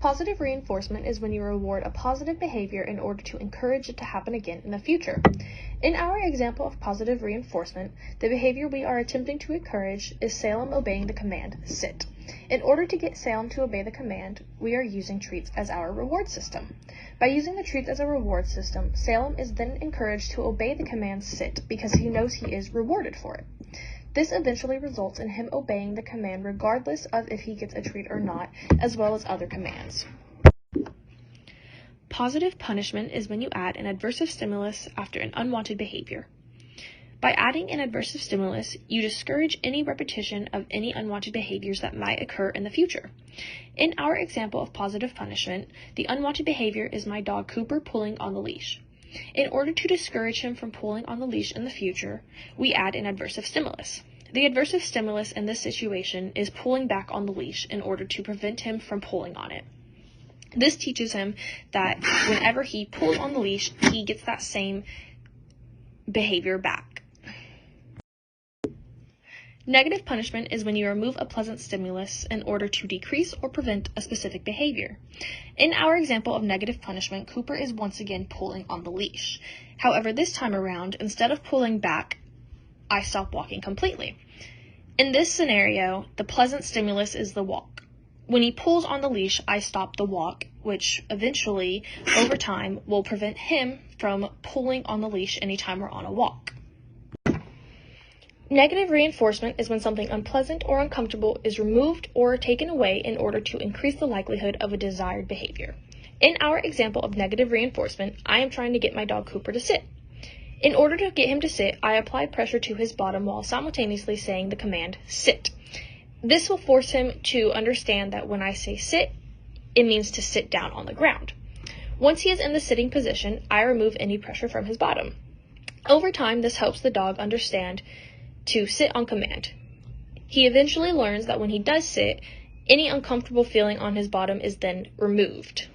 Positive reinforcement is when you reward a positive behavior in order to encourage it to happen again in the future. In our example of positive reinforcement, the behavior we are attempting to encourage is Salem obeying the command, sit. In order to get Salem to obey the command, we are using treats as our reward system. By using the treats as a reward system, Salem is then encouraged to obey the command, sit, because he knows he is rewarded for it. This eventually results in him obeying the command regardless of if he gets a treat or not, as well as other commands. Positive punishment is when you add an adversive stimulus after an unwanted behavior. By adding an adversive stimulus, you discourage any repetition of any unwanted behaviors that might occur in the future. In our example of positive punishment, the unwanted behavior is my dog Cooper pulling on the leash. In order to discourage him from pulling on the leash in the future, we add an adversive stimulus. The adversive stimulus in this situation is pulling back on the leash in order to prevent him from pulling on it. This teaches him that whenever he pulls on the leash, he gets that same behavior back. Negative punishment is when you remove a pleasant stimulus in order to decrease or prevent a specific behavior. In our example of negative punishment, Cooper is once again pulling on the leash. However, this time around, instead of pulling back, I stop walking completely. In this scenario, the pleasant stimulus is the walk. When he pulls on the leash, I stop the walk, which eventually, over time, will prevent him from pulling on the leash anytime we're on a walk. Negative reinforcement is when something unpleasant or uncomfortable is removed or taken away in order to increase the likelihood of a desired behavior. In our example of negative reinforcement, I am trying to get my dog Cooper to sit. In order to get him to sit, I apply pressure to his bottom while simultaneously saying the command, sit. This will force him to understand that when I say sit, it means to sit down on the ground. Once he is in the sitting position, I remove any pressure from his bottom. Over time, this helps the dog understand to sit on command. He eventually learns that when he does sit, any uncomfortable feeling on his bottom is then removed.